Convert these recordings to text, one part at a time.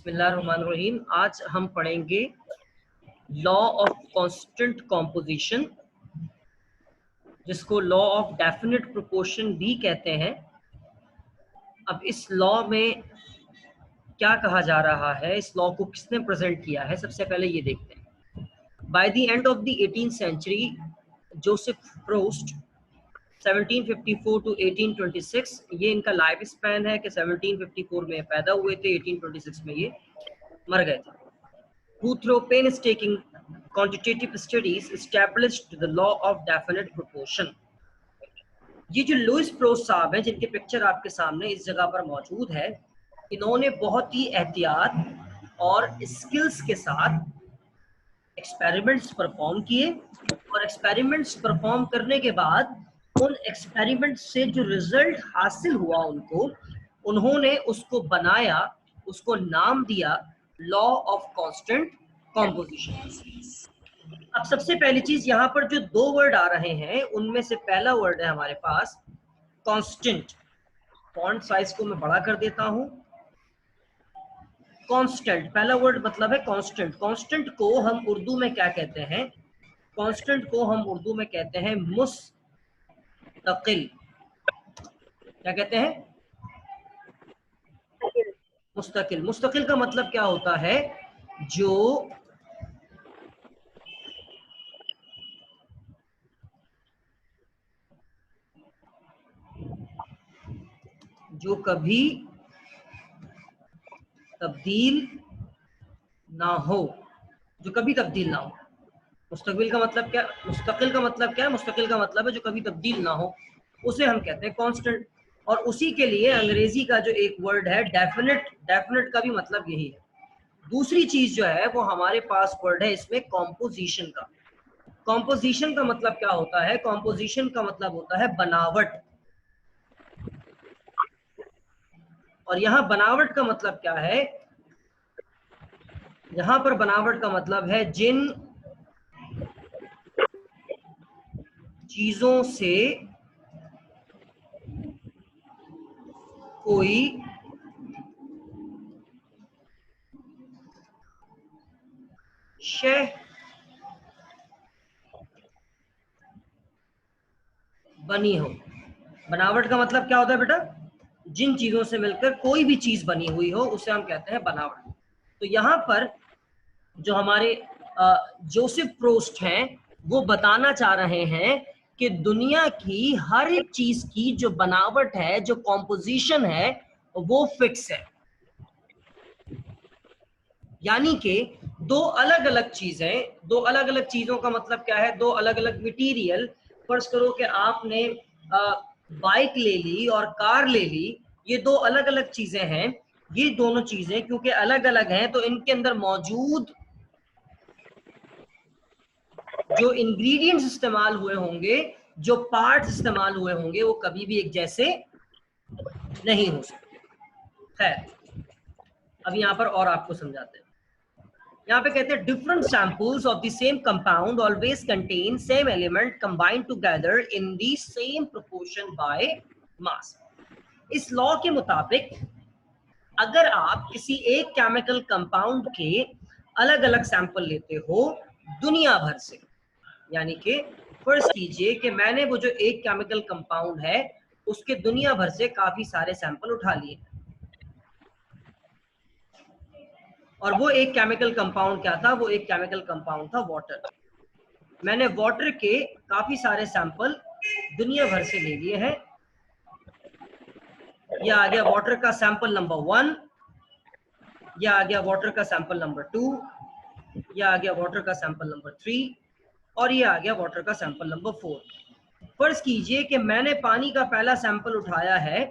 बिस्मिल्लाहिर्रहमानिर्रहीम। आज हम पढ़ेंगे लॉ ऑफ कांस्टेंट कॉम्पोजिशन, जिसको लॉ ऑफ डेफिनेट प्रोपोर्शन भी कहते हैं। अब इस लॉ में क्या कहा जा रहा है, इस लॉ को किसने प्रेजेंट किया है, सबसे पहले ये देखते हैं। By the end of the 18th century, Joseph Proust 1754 to 1826, ये इनका लाइफ स्पैन है कि 1754 में पैदा हुए थे, 1826 में ये मर गए थे। Who through painstaking quantitative studies established the law of definite proportion। ये जो लुइस प्रोस्ट साहब हैं, जिनके पिक्चर आपके सामने इस जगह पर मौजूद है, इन्होंने बहुत ही एहतियात और स्किल्स के साथ एक्सपेरिमेंट्स परफॉर्म किए, और एक्सपेरिमेंट्स परफॉर्म करने के बाद उन एक्सपेरिमेंट्स से जो रिजल्ट हासिल हुआ उन्होंने उसको बनाया, उसको नाम दिया लॉ ऑफ कांस्टेंट कॉम्पोजिशन। अब सबसे पहली चीज, यहाँ पर जो दो वर्ड आ रहे हैं उनमें से पहला वर्ड है हमारे पास कांस्टेंट। फॉन्ट साइज को मैं बड़ा कर देता हूं। कांस्टेंट पहला वर्ड मतलब है कांस्टेंट। कांस्टेंट को हम उर्दू में क्या कहते हैं? कांस्टेंट को हम उर्दू में कहते हैं मुस्तकिल। क्या कहते हैं? मुस्तकिल। मुस्तकिल का मतलब क्या होता है? जो कभी तब्दील ना हो, जो कभी तब्दील ना हो। मुस्तकिल का मतलब क्या? मुस्तकिल का मतलब क्या है? मुस्तकिल का मतलब है जो कभी तब्दील ना हो, उसे हम कहते हैं कांस्टेंट। और उसी के लिए अंग्रेजी का जो एक वर्ड है डेफिनेट, डेफिनेट का भी मतलब यही है। दूसरी चीज जो है वो हमारे पास वर्ड है इसमें कॉम्पोजिशन का। कॉम्पोजिशन का मतलब क्या होता है? कॉम्पोजिशन का मतलब होता है बनावट। और यहाँ बनावट का मतलब क्या है? यहाँ पर बनावट का मतलब है जिन चीजों से कोई शय बनी हो। बनावट का मतलब क्या होता है बेटा? जिन चीजों से मिलकर कोई भी चीज बनी हुई हो उसे हम कहते हैं बनावट। तो यहाँ पर जो हमारे जोसेफ प्रोस्ट हैं वो बताना चाह रहे हैं कि दुनिया की हर एक चीज की जो बनावट है, जो कॉम्पोजिशन है, वो फिक्स है। यानी कि दो अलग अलग चीजें, दो अलग अलग चीजों का मतलब क्या है? दो अलग अलग मटेरियल। फर्ज करो कि आपने बाइक ले ली और कार ले ली, ये दो अलग अलग चीजें हैं। ये दोनों चीजें क्योंकि अलग अलग हैं तो इनके अंदर मौजूद जो इंग्रेडिएंट्स इस्तेमाल हुए होंगे, जो पार्ट्स इस्तेमाल हुए होंगे, वो कभी भी एक जैसे नहीं हो सकते। खैर, अब यहाँ पर और आपको समझाते हैं। यहाँ पे कहते हैं different samples of the same compound always contain same element combined together in the same proportion by mass. इस लॉ के मुताबिक अगर आप किसी एक केमिकल कंपाउंड के अलग अलग सैंपल लेते हो दुनिया भर से, यानी कि फर्ज कीजिए कि मैंने वो जो एक केमिकल कंपाउंड है उसके दुनिया भर से काफी सारे सैंपल उठा लिए, और वो एक केमिकल कंपाउंड क्या था? वो एक केमिकल कंपाउंड था वाटर। मैंने वाटर के काफी सारे सैंपल दुनिया भर से ले लिए हैं। यह आ गया वाटर का सैंपल नंबर 1, यह आ गया वाटर का सैंपल नंबर 2, यह आ गया वाटर का सैंपल नंबर 3, और यह आ गया वाटर का सैंपल नंबर 4। फर्ज कीजिए कि मैंने पानी का पहला सैंपल उठाया है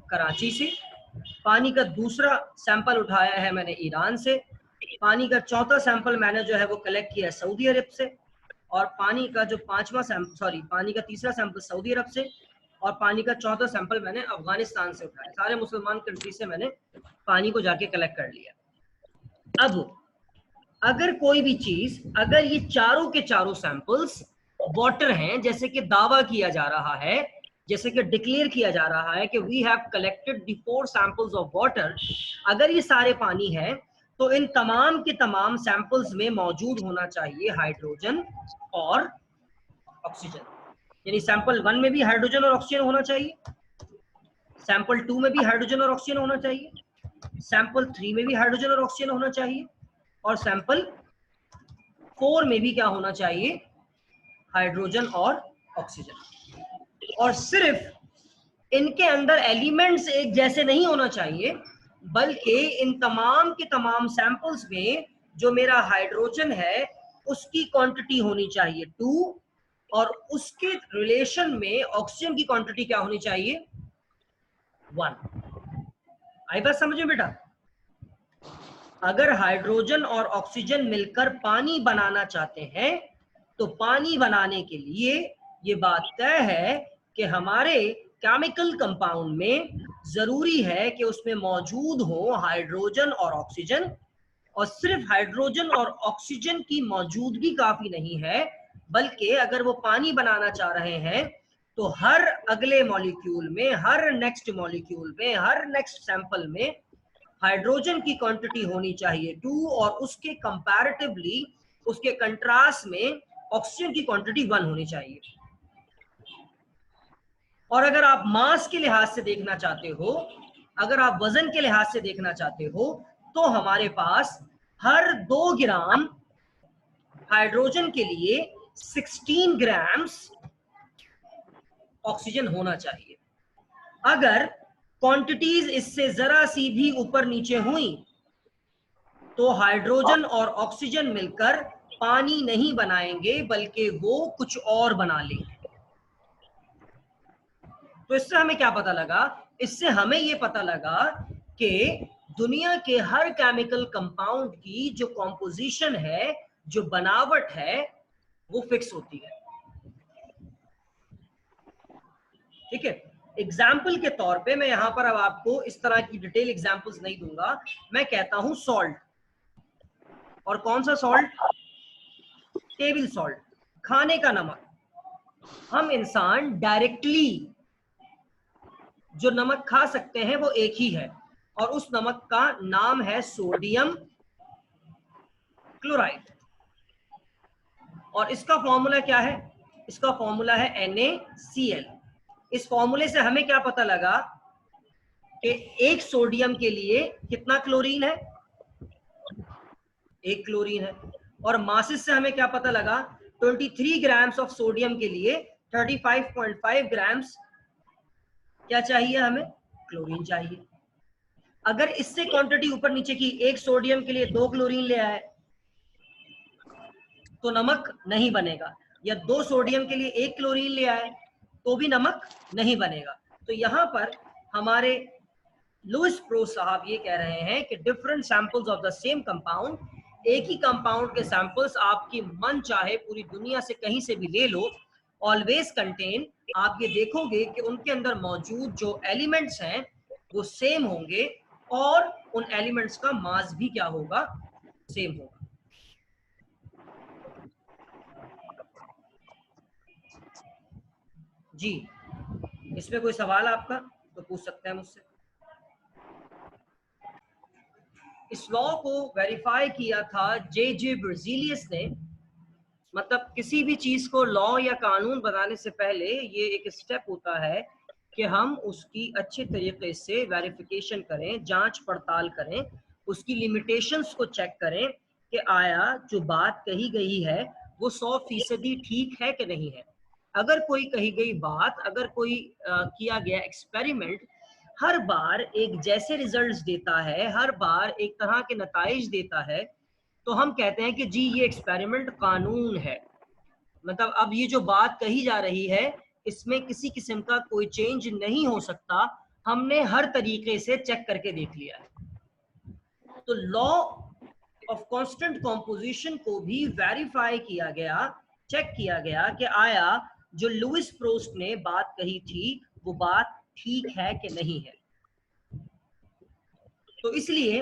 कराची से, पानी का दूसरा सैंपल उठाया है मैंने ईरान से, पानी का चौथा सैंपल मैंने जो है वो कलेक्ट किया है सऊदी अरब से, और पानी का जो पानी का तीसरा सैंपल सऊदी अरब से, और पानी का चौथा सैंपल मैंने अफगानिस्तान से उठाया। सारे मुसलमान कंट्री से मैंने पानी को जाके कलेक्ट कर लिया। अब अगर कोई भी चीज, अगर ये चारों के चारों सैंपल्स वाटर हैं, जैसे कि दावा किया जा रहा है जैसे कि डिक्लेयर किया जा रहा है कि we have collected the 4 samples of water, अगर ये सारे पानी है तो इन तमाम के तमाम सैंपल्स में मौजूद होना चाहिए हाइड्रोजन और ऑक्सीजन। यानी सैंपल 1 में भी हाइड्रोजन और ऑक्सीजन होना चाहिए, सैंपल 2 में भी हाइड्रोजन और ऑक्सीजन होना चाहिए, सैंपल 3 में भी हाइड्रोजन और ऑक्सीजन होना चाहिए, और सैंपल 4 में भी क्या होना चाहिए, हाइड्रोजन और ऑक्सीजन। और सिर्फ इनके अंदर एलिमेंट्स एक जैसे नहीं होना चाहिए, बल्कि इन तमाम के तमाम सैंपल्स में जो मेरा हाइड्रोजन है उसकी क्वांटिटी होनी चाहिए 2, और उसके रिलेशन में ऑक्सीजन की क्वांटिटी क्या होनी चाहिए, 1। आई बात समझ में बेटा? अगर हाइड्रोजन और ऑक्सीजन मिलकर पानी बनाना चाहते हैं तो पानी बनाने के लिए ये बात तय है कि हमारे केमिकल कंपाउंड में जरूरी है कि उसमें मौजूद हो हाइड्रोजन और ऑक्सीजन, और सिर्फ हाइड्रोजन और ऑक्सीजन की मौजूदगी काफी नहीं है, बल्कि अगर वो पानी बनाना चाह रहे हैं तो हर अगले मॉलिक्यूल में, हर नेक्स्ट मॉलिक्यूल में, हर नेक्स्ट सैंपल में हाइड्रोजन की क्वांटिटी होनी चाहिए 2, और उसके कंपैरेटिवली, उसके कंट्रास्ट में ऑक्सीजन की क्वांटिटी 1 होनी चाहिए। और अगर आप मास के लिहाज से देखना चाहते हो, अगर आप वजन के लिहाज से देखना चाहते हो, तो हमारे पास हर 2 ग्राम हाइड्रोजन के लिए 16 ग्राम्स ऑक्सीजन होना चाहिए। अगर क्वांटिटीज इससे जरा सी भी ऊपर नीचे हुई तो हाइड्रोजन और ऑक्सीजन मिलकर पानी नहीं बनाएंगे, बल्कि वो कुछ और बना लेंगे। तो इससे हमें क्या पता लगा? इससे हमें ये पता लगा कि दुनिया के हर केमिकल कंपाउंड की जो कॉम्पोजिशन है, जो बनावट है, वो फिक्स होती है। ठीक है, एग्जाम्पल के तौर पे मैं यहां पर अब आपको इस तरह की डिटेल एग्जाम्पल्स नहीं दूंगा। मैं कहता हूं सॉल्ट, और कौन सा सॉल्ट? टेबल सॉल्ट, खाने का नमक। हम इंसान डायरेक्टली जो नमक खा सकते हैं वो एक ही है, और उस नमक का नाम है सोडियम क्लोराइड। और इसका फॉर्मूला क्या है? इसका फॉर्मूला है NaCl। इस फॉर्मूले से हमें क्या पता लगा कि एक सोडियम के लिए कितना क्लोरीन है? 1 क्लोरीन है। और मासेस से हमें क्या पता लगा? 23 ग्राम्स ऑफ सोडियम के लिए 35.5 ग्राम्स क्या चाहिए हमें? क्लोरीन चाहिए। अगर इससे क्वांटिटी ऊपर नीचे की, एक सोडियम के लिए 2 क्लोरीन ले आए तो नमक नहीं बनेगा, या 2 सोडियम के लिए 1 क्लोरीन ले आए तो भी नमक नहीं बनेगा। तो यहां पर हमारे लुइस प्रोस्ट साहब ये कह रहे हैं कि different samples of the same compound, एक ही कंपाउंड के सैंपल्स आपकी मन चाहे पूरी दुनिया से कहीं से भी ले लो, ऑलवेज कंटेन, आप ये देखोगे कि उनके अंदर मौजूद जो एलिमेंट्स हैं वो सेम होंगे, और उन एलिमेंट्स का मास भी क्या होगा? सेम होगा। जी, इसमें कोई सवाल आपका तो पूछ सकते हैं मुझसे। इस लॉ को वेरीफाई किया था जे ब्राज़िलियस ने। मतलब किसी भी चीज को लॉ या कानून बनाने से पहले ये एक स्टेप होता है कि हम उसकी अच्छे तरीके से वेरिफिकेशन करें, जांच पड़ताल करें, उसकी लिमिटेशंस को चेक करें कि आया जो बात कही गई है वो 100% ठीक है कि नहीं है। अगर कोई कही गई बात, अगर कोई किया गया एक्सपेरिमेंट हर बार एक जैसे रिजल्ट्स देता है, हर बार एक तरह के नताइज देता है, तो हम कहते हैं कि जी ये एक्सपेरिमेंट कानून है। मतलब अब ये जो बात कही जा रही है इसमें किसी किस्म का कोई चेंज नहीं हो सकता, हमने हर तरीके से चेक करके देख लिया है। तो लॉ ऑफ कांस्टेंट कॉम्पोजिशन को भी वेरीफाई किया गया, चेक किया गया कि आया जो लुइस प्रोस्ट ने बात कही थी वो बात ठीक है कि नहीं है। तो इसलिए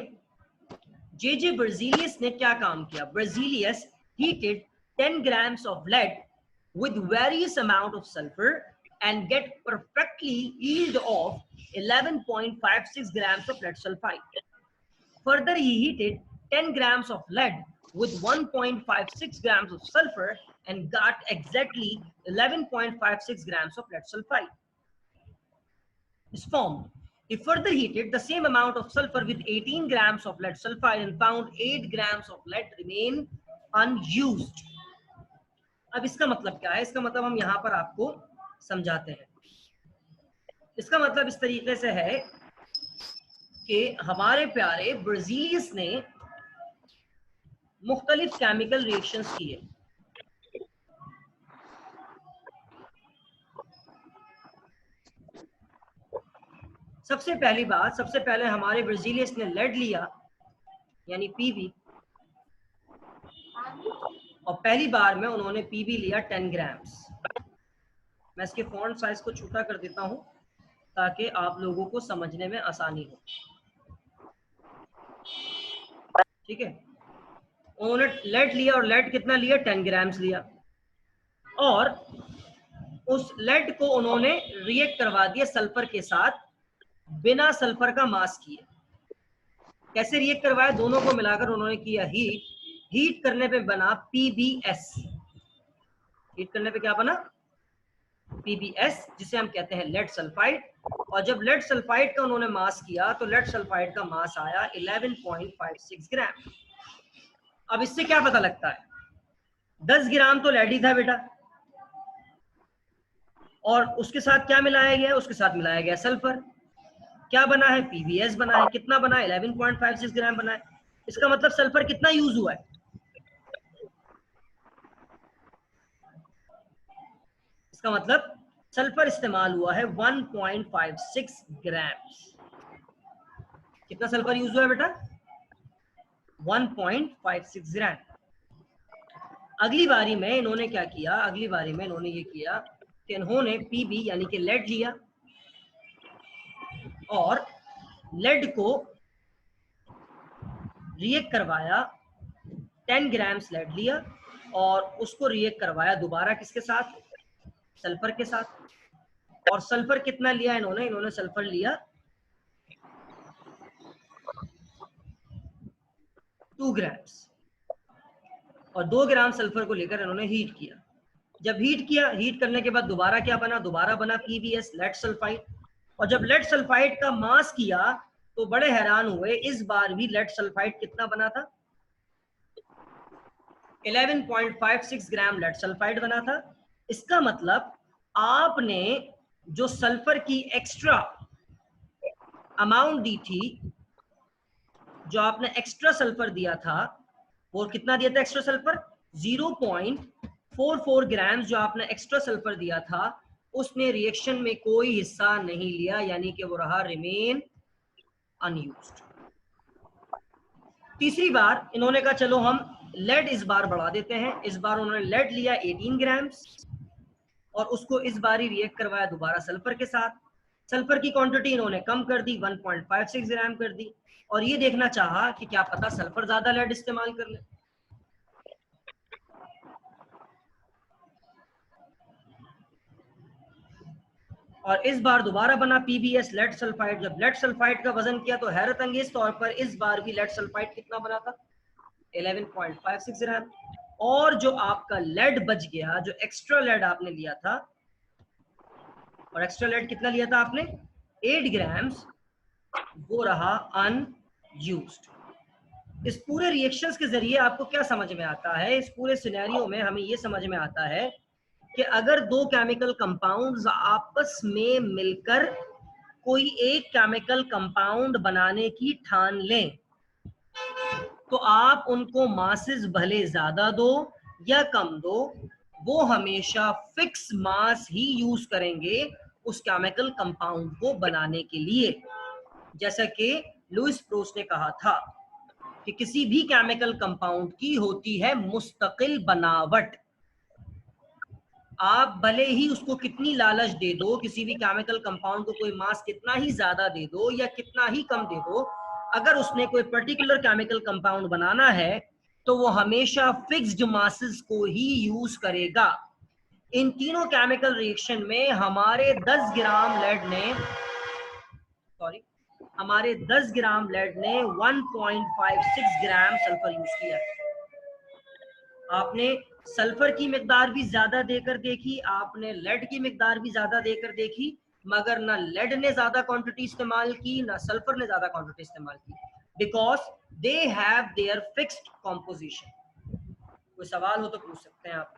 जे ब्राज़िलियस ने क्या काम किया? ब्राज़िलियस heated 10 grams of lead with various amount of sulfur and get perfectly yield of 11.56 grams of lead sulfide. Further, he heated 10 grams of lead with 1.56 grams of sulfur and got exactly 11.56 grams of lead sulfide is formed. He further heated the same amount of sulfur with 18 grams of lead sulfide and found 8 grams of lead remain unused. अब इसका मतलब क्या है? इसका मतलब हम यहाँ पर आपको समझाते हैं. इसका मतलब इस तरीके से है कि हमारे प्यारे ब्राजीलियस ने मुख्तलिफ केमिकल रिएक्शंस किए. सबसे पहली बात, सबसे पहले हमारे ब्राजीलियस ने लेड लिया यानी पीबी, और पहली बार में उन्होंने पीबी लिया 10 ग्राम्स. मैं इसके फॉन्ट साइज को छोटा कर देता हूं ताकि आप लोगों को समझने में आसानी हो. ठीक है, उन्होंने लेड लिया और लेड कितना लिया? 10 ग्राम्स लिया, और उस लेड को उन्होंने रिएक्ट करवा दिया सल्फर के साथ बिना सल्फर का मास किए. कैसे रिएक्ट करवाया? दोनों को मिलाकर उन्होंने किया हीट. हीट करने पे बना PbS. हीट करने पे क्या बना? PbS, जिसे हम कहते हैं लेड सल्फाइड. और जब लेड सल्फाइड का उन्होंने मास किया तो लेड सल्फाइड का मास आया 11.56 ग्राम. अब इससे क्या पता लगता है? 10 ग्राम तो लेड ही था बेटा, और उसके साथ क्या मिलाया गया? उसके साथ मिलाया गया सल्फर. क्या बना है? PbS बना है. कितना बना है? 11.56 ग्राम बना है. इसका मतलब सल्फर कितना यूज हुआ है? इसका मतलब सल्फर इस्तेमाल हुआ है 1.56 ग्राम. कितना सल्फर यूज हुआ है बेटा? 1.56 ग्राम. अगली बारी में इन्होंने क्या किया? अगली बारी में इन्होंने ये किया कि इन्होंने पीबी यानी कि लेड लिया और लेड को रिएक्ट करवाया. 10 ग्राम्स लेड लिया और उसको रिएक्ट करवाया दोबारा किसके साथ? सल्फर के साथ. और सल्फर कितना लिया इन्होंने? इन्होंने सल्फर लिया 2 ग्राम्स, और 2 ग्राम सल्फर को लेकर इन्होंने हीट किया. जब हीट किया, हीट करने के बाद दोबारा क्या बना? दोबारा बना PbS लेड सल्फाइड. और जब लेड सल्फाइड का मास किया तो बड़े हैरान हुए, इस बार भी लेड सल्फाइड कितना बना था? 11.56 ग्राम लेड सल्फाइड बना था. इसका मतलब आपने जो सल्फर की एक्स्ट्रा अमाउंट दी थी, जो आपने एक्स्ट्रा सल्फर दिया था, वो कितना दिया था एक्स्ट्रा सल्फर? 0.44 ग्राम जो आपने एक्स्ट्रा सल्फर दिया था, उसने रिएक्शन में कोई हिस्सा नहीं लिया, यानी कि वो रहा रिमेन अनयूज्ड. तीसरी बार इन्होंने कहा चलो हम लेड इस बार बढ़ा देते हैं. इस बार उन्होंने लेड लिया 18 ग्राम्स और उसको इस बार ही रिएक्ट करवाया दोबारा सल्फर के साथ. सल्फर की क्वांटिटी इन्होंने कम कर दी, 1.56 ग्राम कर दी, और ये देखना चाहा कि क्या पता सल्फर ज्यादा लेड इस्तेमाल कर ले. और इस बार दोबारा बना PbS लेड सल्फाइड. जब लेड सल्फाइड का वजन किया तो हैरत अंगेज तौर पर इस बार भी लेड सल्फाइड कितना बना था? 11.56 ग्राम. और जो आपका लेड बच गया, जो एक्स्ट्रा लेड आपने लिया था, और एक्स्ट्रा लेड कितना लिया था आपने? 8 ग्राम्स, वो रहा अनयूज्ड. इस पूरे रिएक्शंस के जरिए आपको क्या समझ में आता है? इस पूरे सिनेरियो में हमें ये समझ में आता है कि अगर दो केमिकल कंपाउंड्स आपस में मिलकर कोई एक केमिकल कंपाउंड बनाने की ठान लें तो आप उनको मासेस भले ज्यादा दो या कम दो, वो हमेशा फिक्स मास ही यूज करेंगे उस केमिकल कंपाउंड को बनाने के लिए. जैसा कि लुइस प्रोस्ट ने कहा था कि किसी भी केमिकल कंपाउंड की होती है मुस्तकिल बनावट. आप भले ही उसको कितनी लालच दे दो, किसी भी केमिकल कंपाउंड को कोई मास कितना ही ज्यादा दे दो या कितना ही कम दे दो, अगर उसने कोई पर्टिकुलर केमिकल कंपाउंड बनाना है तो वो हमेशा फिक्स्ड मासेस को ही यूज करेगा. इन तीनों केमिकल रिएक्शन में हमारे 10 ग्राम लेड ने हमारे 10 ग्राम लेड ने 1.56 ग्राम सल्फर यूज किया। आपने सल्फर की मिकदार भी ज्यादा देकर देखी, आपने लेड की मिकदार भी ज्यादा देकर देखी, मगर ना लेड ने ज्यादा क्वांटिटी इस्तेमाल की ना सल्फर ने ज्यादा क्वांटिटी इस्तेमाल की, because they have their fixed composition. कोई सवाल हो तो पूछ सकते हैं आप।